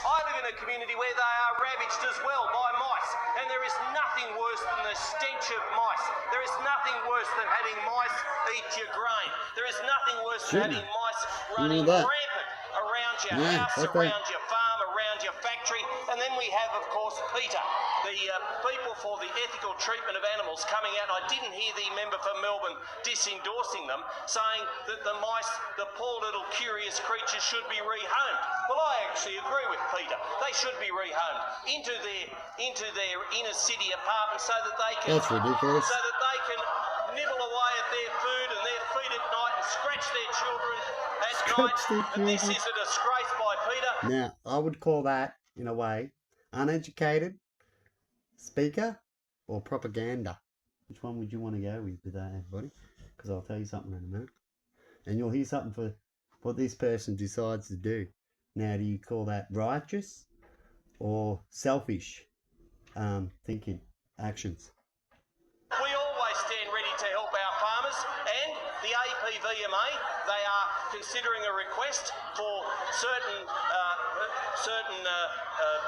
I live in a community where they are ravaged as well by mice, and there is nothing worse than the stench of mice. There is nothing worse than having mice eat your grain. There is nothing worse than having mice running rampant around your house, around your farm, around your factory. And then we have, of course, Peter, the people for the ethical treatment of animals coming out. I didn't hear the member for Melbourne disendorsing them, saying that the mice, the poor little curious creatures, should be rehomed. Well, I actually agree with Peter. They should be rehomed into their inner city apartments so that they can. That's ridiculous. So that they can nibble away at their food and their feet at night and scratch their children at night. And this is a disgrace by Peter. Now, I would call that, in a way, uneducated speaker or propaganda. Which one would you want to go with that, everybody? Because I'll tell you something in a minute. And you'll hear something for what this person decides to do. Now, do you call that righteous or selfish thinking, actions? We always stand ready to help our farmers, and the APVMA, they are considering a request for certain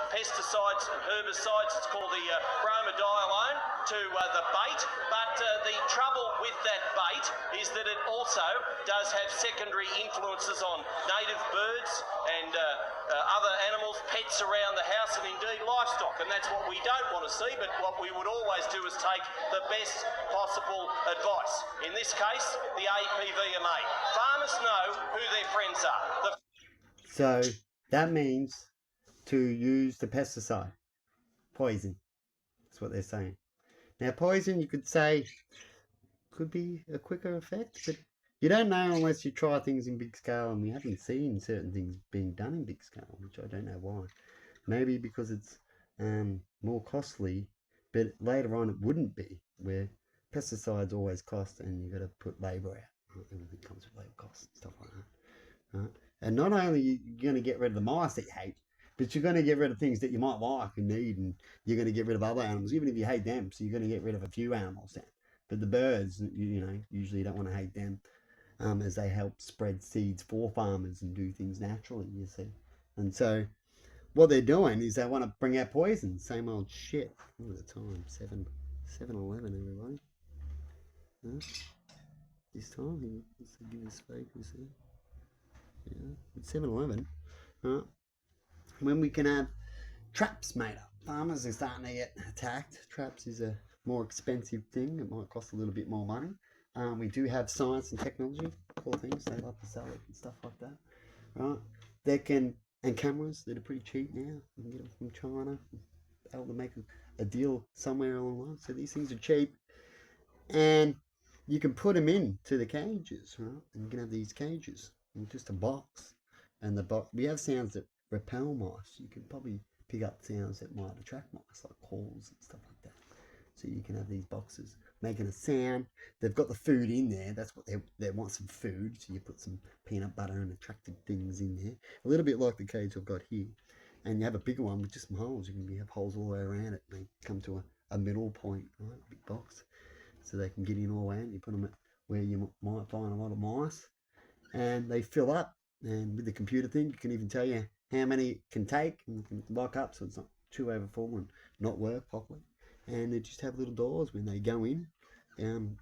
pesticides and herbicides. It's called the bromadiolone to the bait, but the trouble with that bait is that it also does have secondary influences on native birds and other animals, pets around the house, and indeed livestock, and that's what we don't want to see. But what we would always do is take the best possible advice. In this case, the APVMA. Farmers know who their friends are. So that means to use the pesticide, poison. That's what they're saying. Now, poison, you could say, could be a quicker effect, but you don't know unless you try things in big scale, and we haven't seen certain things being done in big scale, which I don't know why. Maybe because it's more costly, but later on it wouldn't be, where pesticides always cost, and you've got to put labour out. Everything comes with labour costs and stuff like that. Right? And not only are you going to get rid of the mice that you hate, but you're going to get rid of things that you might like and need, and you're going to get rid of other animals, even if you hate them. So you're going to get rid of a few animals then. But the birds, you know, usually you don't want to hate them, as they help spread seeds for farmers and do things naturally, you see. And so what they're doing is they want to bring out poison. Same old shit. What at the time? 7-11, everybody. This time, let's give us focus here. Yeah, it's 7-11. When we can have traps made up. Farmers are starting to get attacked. Traps is a more expensive thing. It might cost a little bit more money. We do have science and technology, cool things. They love to sell it and stuff like that, right? And cameras that are pretty cheap now. You can get them from China. Able to make a deal somewhere along the line. So these things are cheap, and you can put them into the cages, right? And you can have these cages in just a box, and the box. We have sounds that repel mice. You can probably pick up sounds that might attract mice, like calls and stuff like that. So you can have these boxes making a sound. They've got the food in there. That's what they want, some food. So you put some peanut butter and attractive things in there. A little bit like the cage I've got here. And you have a bigger one with just some holes. You can have holes all the way around it. And they come to a middle point, right? A big box. So they can get in all the way. And you put them at where you might find a lot of mice. And they fill up. And with the computer thing, you can even tell you how many it can take. And you can lock up so it's not too overfull and not work properly. And they just have little doors when they go in.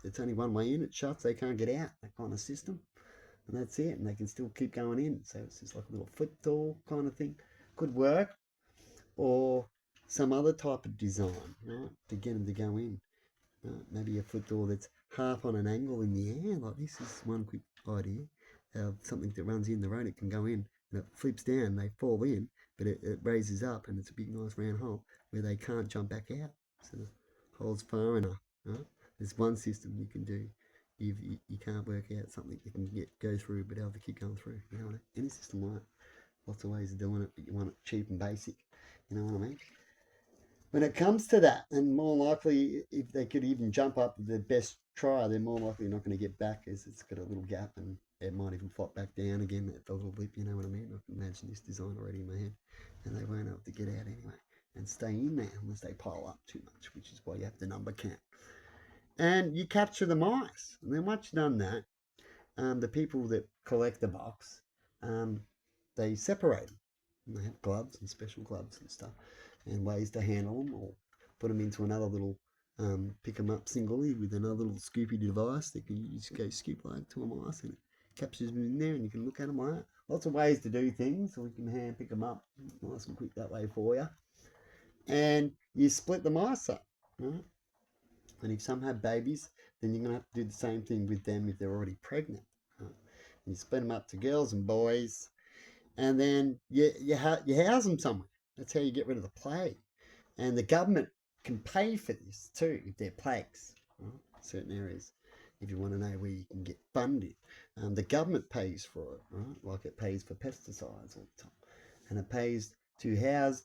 It's only one way in. It shuts. They can't get out. That kind of system. And that's it. And they can still keep going in. So it's just like a little foot door kind of thing. Could work. Or some other type of design, right, to get them to go in. Maybe a foot door that's half on an angle in the air. Like this is one quick idea of something that runs in the road. It can go in and it flips down. They fall in, but it raises up, and it's a big, nice round hole where they can't jump back out. So the hole's far enough. Right? There's one system you can do. You can't work out something that can go through, but able to keep going through. You know what I mean? Any system like lots of ways of doing it, but you want it cheap and basic. You know what I mean? When it comes to that, and more likely, if they could even jump up the best try, they're more likely not going to get back, as it's got a little gap, and it might even flop back down again at the little blip. You know what I mean? I can imagine this design already in my head, and they won't have to get out anyway and stay in there unless they pile up too much, which is why you have to number count. And you capture the mice. And then once you've done that, the people that collect the box, they separate them. And they have gloves and special gloves and stuff, and ways to handle them, or put them into another little, pick them up singly with another little scoopy device that you just go scoop like to a mice and it captures them in there and you can look at them like that. Lots of ways to do things, so we can hand pick them up nice and quick that way for you. And you split the mice up, right? And if some have babies, then you're going to have to do the same thing with them if they're already pregnant. Right? You split them up to girls and boys, and then you house them somewhere. That's how you get rid of the plague. And the government can pay for this too if they're plagues, right? Certain areas. If you want to know where you can get funded, the government pays for it, right? Like it pays for pesticides all the time, and it pays to house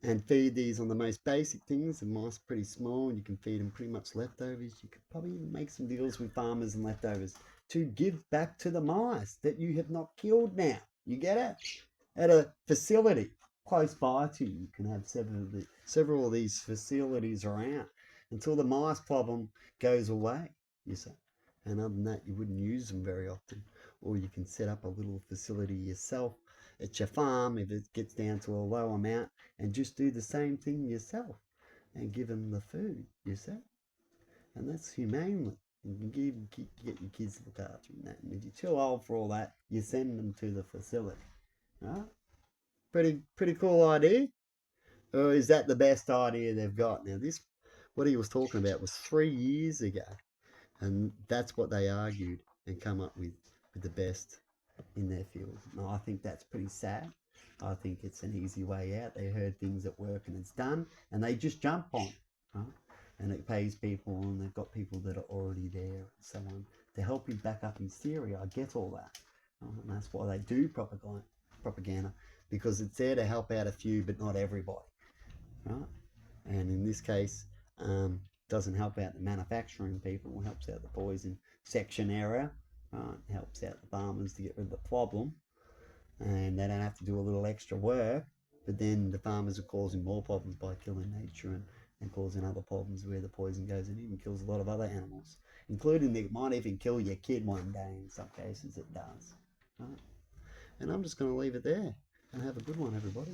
and feed these on the most basic things. The mice are pretty small, and you can feed them pretty much leftovers. You could probably make some deals with farmers and leftovers to give back to the mice that you have not killed now. You get it? At a facility close by to you, you can have several of these facilities around until the mice problem goes away, you see. And other than that, you wouldn't use them very often. Or you can set up a little facility yourself at your farm if it gets down to a low amount and just do the same thing yourself and give them the food, you see. And that's humanely. You can get your kids to look after them. And if you're too old for all that, you send them to the facility. Right? Pretty cool idea. Or is that the best idea they've got? Now this, what he was talking about was 3 years ago. And that's what they argued and come up with the best in their field. And I think that's pretty sad. I think it's an easy way out. They heard things that work and it's done, and they just jump on it, right? And it pays people, and they've got people that are already there and so on to help him back up his theory. I get all that, right? And that's why they do propaganda, because it's there to help out a few, but not everybody, right? And in this case, doesn't help out the manufacturing people. It helps out the poison section area. It helps out the farmers to get rid of the problem, and they don't have to do a little extra work. But then the farmers are causing more problems by killing nature and causing other problems where the poison goes in and kills a lot of other animals, including it might even kill your kid one day. In some cases, it does. Right? And I'm just going to leave it there and have a good one, everybody.